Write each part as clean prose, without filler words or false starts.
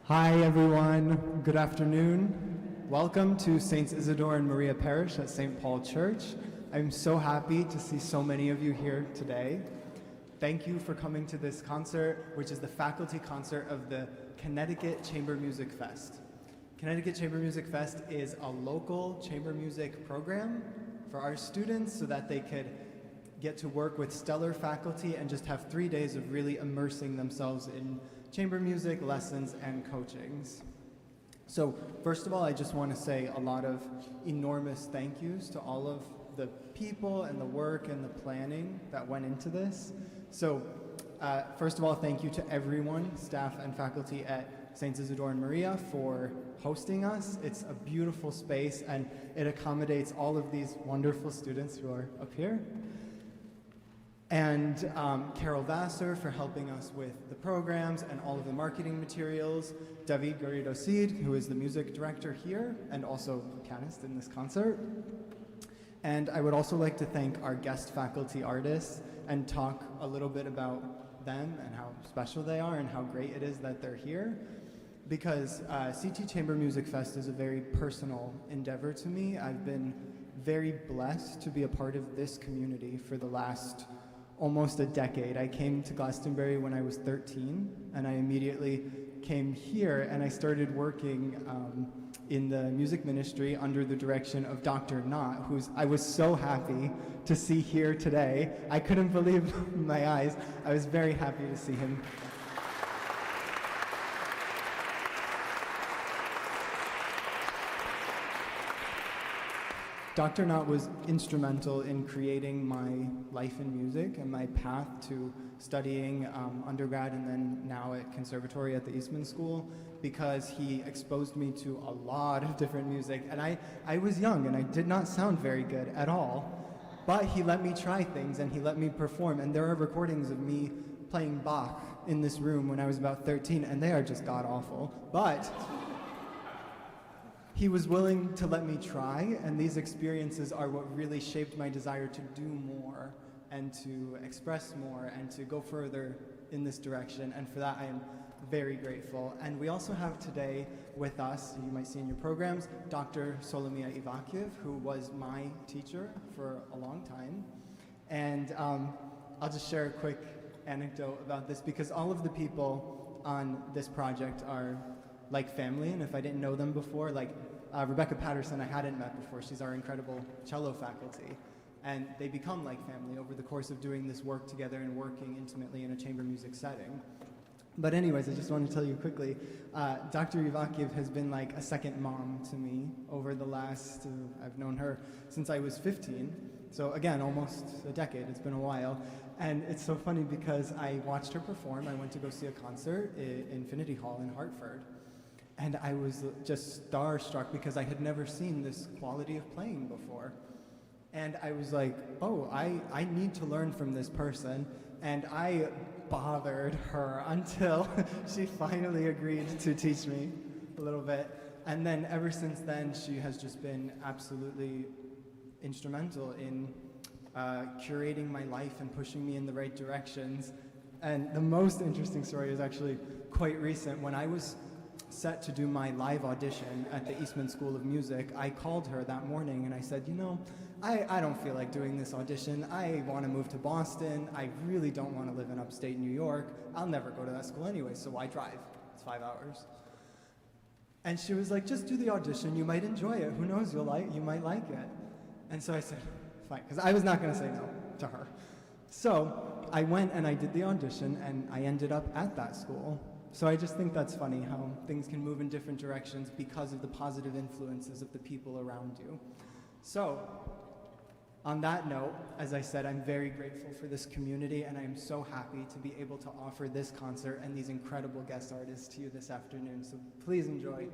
Hi everyone, good afternoon. Welcome to Saints Isidore and Maria Parish at St. Paul Church. I'm so happy to see so many of you here today. Thank you for coming to this concert, which is the faculty concert of the Connecticut Chamber Music Fest. Connecticut Chamber Music Fest is a local chamber music program for our students so that they could get to work with stellar faculty and just have 3 days of really immersing themselves in chamber music lessons and coachings. So first of all, I just want to say a lot of enormous thank yous to all of the people and the work and the planning that went into this. So first of all, thank you to everyone, staff and faculty at St. Isidore and Maria for hosting us. It's a beautiful space and it accommodates all of these wonderful students who are up here. And Carol Vassar for helping us with the programs and all of the marketing materials. David Garrido-Cid, who is the music director here and also pianist in this concert. And I would also like to thank our guest faculty artists and talk a little bit about them and how special they are and how great it is that they're here. Because CT Chamber Music Fest is a very personal endeavor to me. I've been very blessed to be a part of this community for the last almost a decade. I came to Glastonbury when I was 13, and I immediately came here and I started working in the music ministry under the direction of Dr. Knott, who's I was so happy to see here today. I couldn't believe my eyes. I was very happy to see him. Dr. Knott was instrumental in creating my life in music and my path to studying undergrad and then now at conservatory at the Eastman School, because he exposed me to a lot of different music. And I was young and I did not sound very good at all, but he let me try things and he let me perform. And there are recordings of me playing Bach in this room when I was about 13, and they are just god-awful. But he was willing to let me try, and these experiences are what really shaped my desire to do more and to express more and to go further in this direction, and for that I am very grateful. And we also have today with us, you might see in your programs, Dr. Solomia Ivakiev, who was my teacher for a long time. And I'll just share a quick anecdote about this, because all of the people on this project are like family, and if I didn't know them before, like Rebecca Patterson I hadn't met before. She's our incredible cello faculty, and they become like family over the course of doing this work together and working intimately in a chamber music setting. But anyways, I just want to tell you quickly, Dr. Ivakiev has been like a second mom to me over the last, I've known her since I was 15, so again, almost a decade, it's been a while. And it's so funny because I watched her perform. I went to go see a concert in Infinity Hall in Hartford. And I was just starstruck because I had never seen this quality of playing before. And I was like, oh, I need to learn from this person. And I bothered her until she finally agreed to teach me a little bit. And then ever since then, she has just been absolutely instrumental in curating my life and pushing me in the right directions. And the most interesting story is actually quite recent. When I was set to do my live audition at the Eastman School of Music, I called her that morning and I said, you know, I don't feel like doing this audition. I want to move to Boston. I really don't want to live in upstate New York. I'll never go to that school anyway, so why drive? It's 5 hours. And she was like, just do the audition. You might enjoy it. Who knows? You might like it. And so I said, fine, because I was not going to say no to her. So I went and I did the audition and I ended up at that school. So I just think that's funny how things can move in different directions because of the positive influences of the people around you. So on that note, as I said, I'm very grateful for this community, and I'm so happy to be able to offer this concert and these incredible guest artists to you this afternoon. So please enjoy.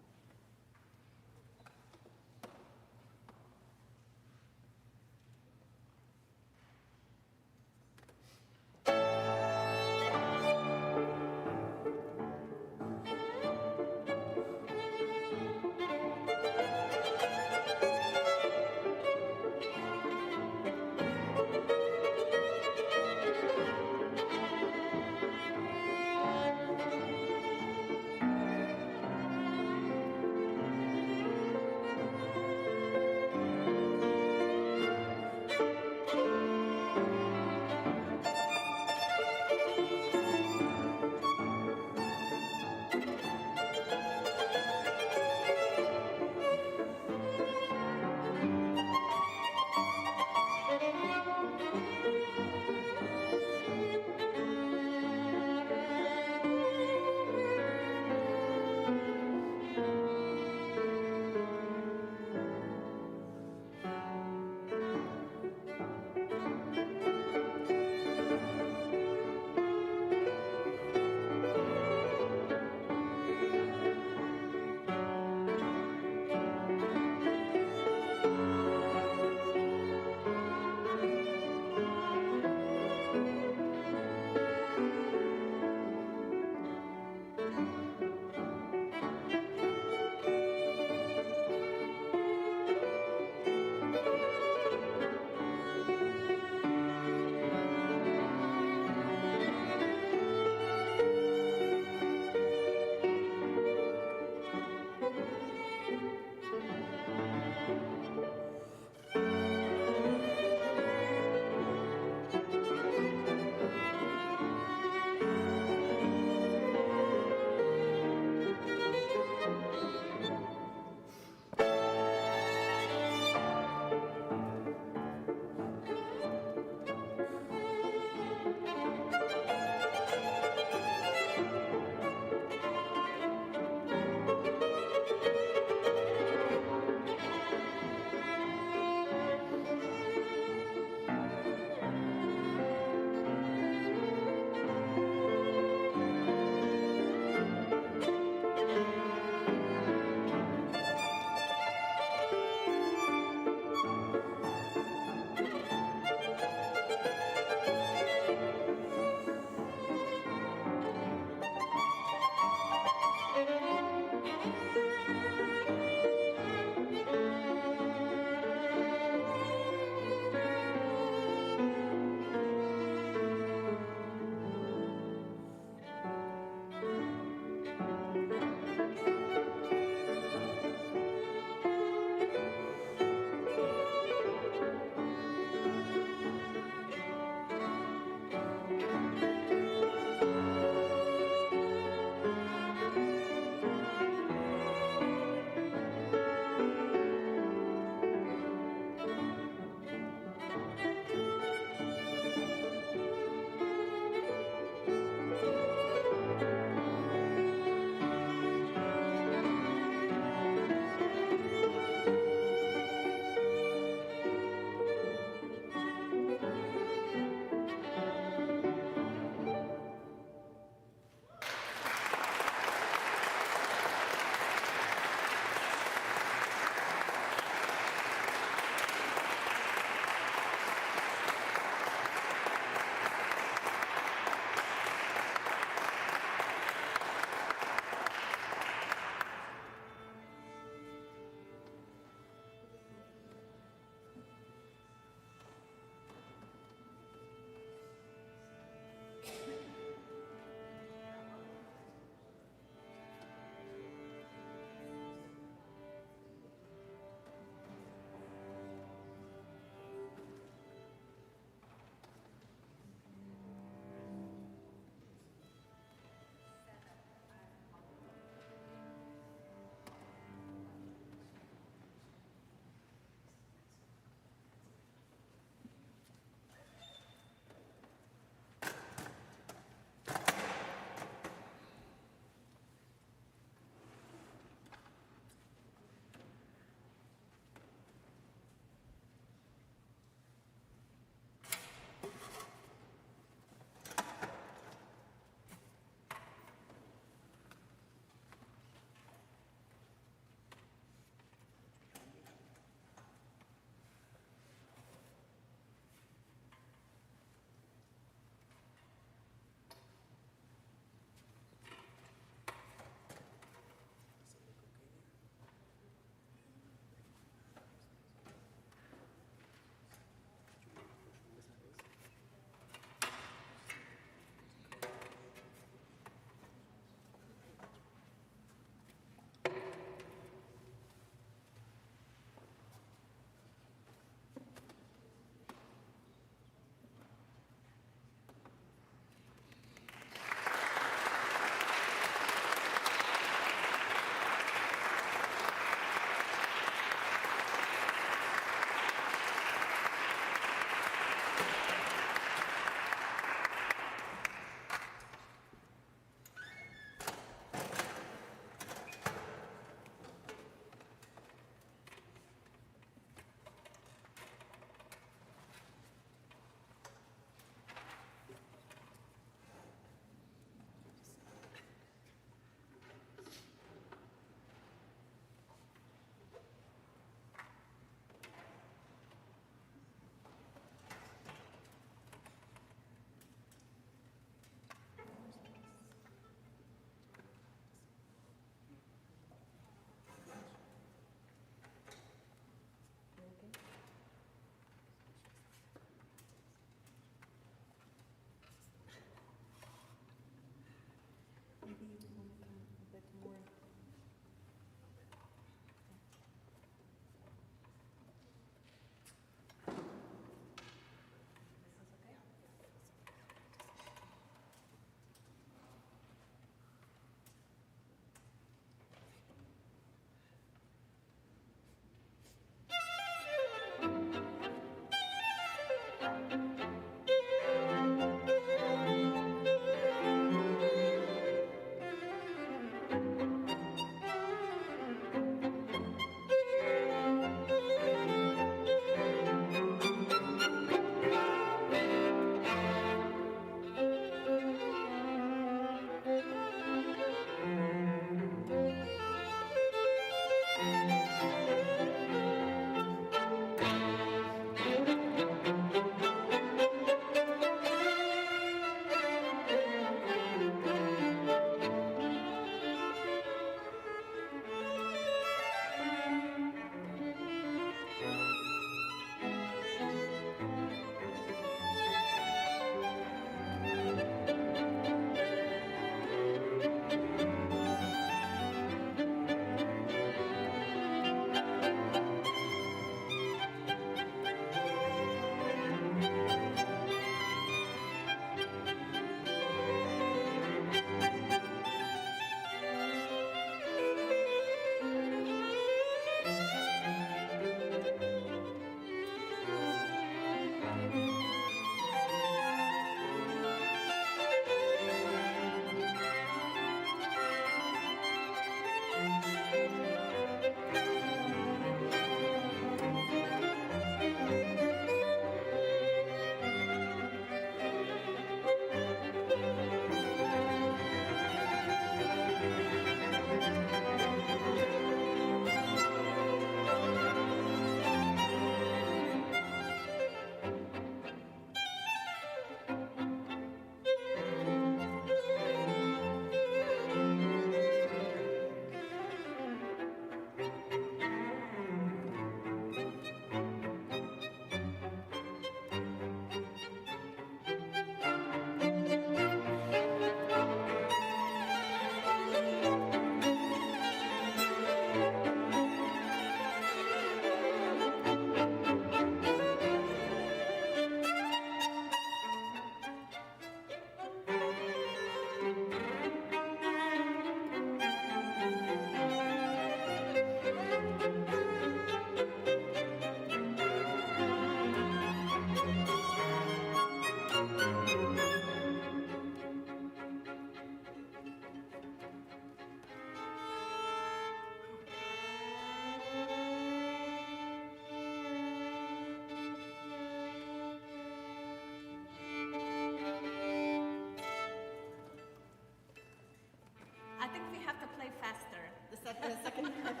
Okay,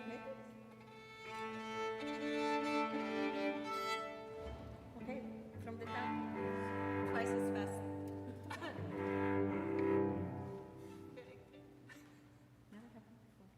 make it. Okay, from the top. Twice as fast. Never happened before.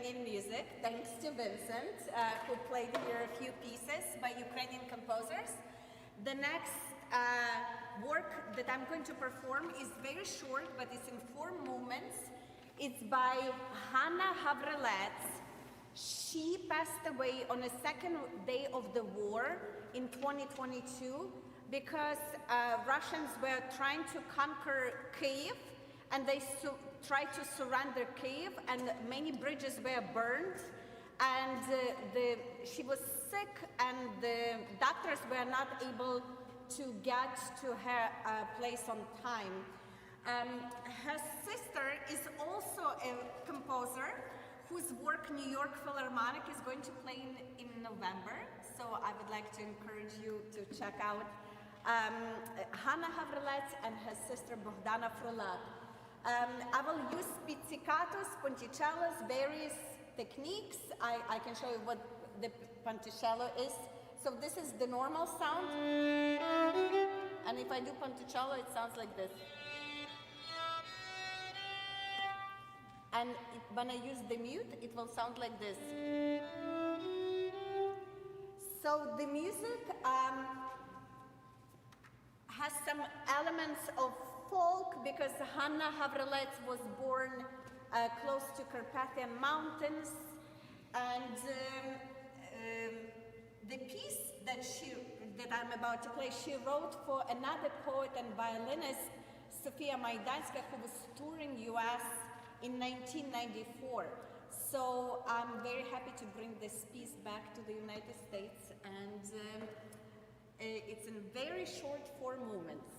Ukrainian music, thanks to Vincent, who played here a few pieces by Ukrainian composers. The next work that I'm going to perform is very short, but it's in 4 movements. It's by Hanna Havrelets. She passed away on the 2nd day of the war in 2022 because Russians were trying to conquer Kyiv, and they tried to surrender Kyiv, and many bridges were burned, and she was sick, and the doctors were not able to get to her place on time. Her sister is also a composer whose work New York Philharmonic is going to play in November, so I would like to encourage you to check out Hanna Havrelets and her sister Bogdana Frolak. I will use pizzicatos, ponticellos, various techniques. I can show you what the ponticello is. So this is the normal sound, and if I do ponticello, it sounds like this. And when I use the mute, it will sound like this. So the music has some elements of folk because Hanna Havrelets was born close to Carpathian Mountains, and the piece that I'm about to play, she wrote for another poet and violinist, Sofia Maidanska, who was touring US in 1994. So I'm very happy to bring this piece back to the United States, and it's in very short 4 movements.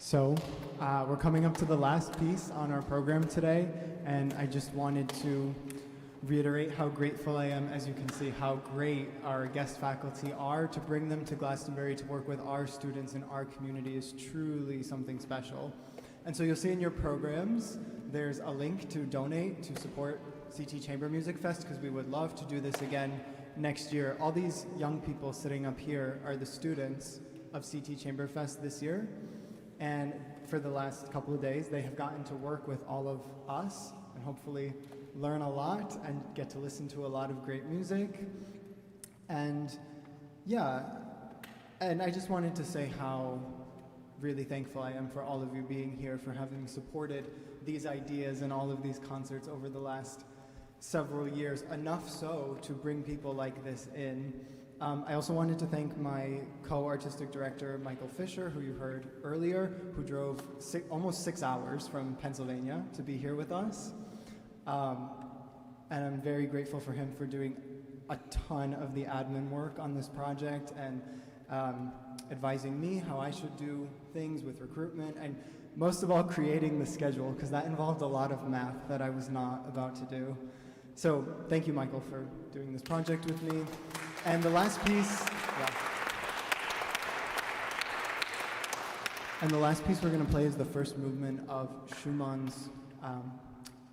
So we're coming up to the last piece on our program today, and I just wanted to reiterate how grateful I am, as you can see, how great our guest faculty are. To bring them to Glastonbury to work with our students in our community is truly something special. And so you'll see in your programs, there's a link to donate to support CT Chamber Music Fest, because we would love to do this again next year. All these young people sitting up here are the students of CT Chamber Fest this year. And for the last couple of days, they have gotten to work with all of us and hopefully learn a lot and get to listen to a lot of great music. And yeah, and I just wanted to say how really thankful I am for all of you being here, for having supported these ideas and all of these concerts over the last several years, enough so to bring people like this in. I also wanted to thank my co-artistic director, Michael Fisher, who you heard earlier, who drove almost 6 hours from Pennsylvania to be here with us. And I'm very grateful for him for doing a ton of the admin work on this project and advising me how I should do things with recruitment, and most of all creating the schedule, because that involved a lot of math that I was not about to do. So thank you, Michael, for doing this project with me. And the last piece, we're going to play is the first movement of Schumann's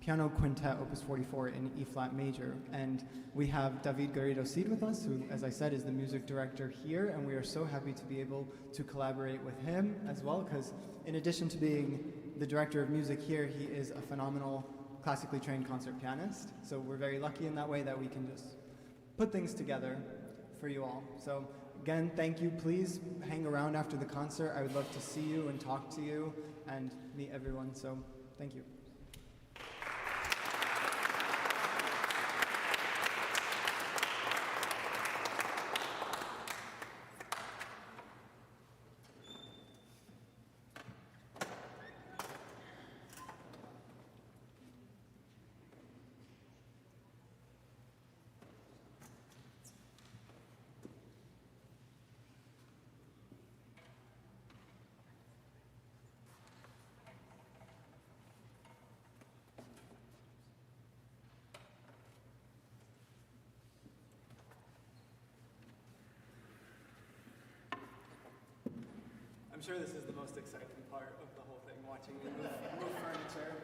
Piano Quintet, Opus 44 in E-flat major. And we have David Garrido Cid with us, who, as I said, is the music director here, and we are so happy to be able to collaborate with him as well, because in addition to being the director of music here, he is a phenomenal classically trained concert pianist. So we're very lucky in that way that we can just put things together for you all. So again, thank you. Please hang around after the concert. I would love to see you and talk to you and meet everyone. So thank you. I'm sure this is the most exciting part of the whole thing, watching me move furniture.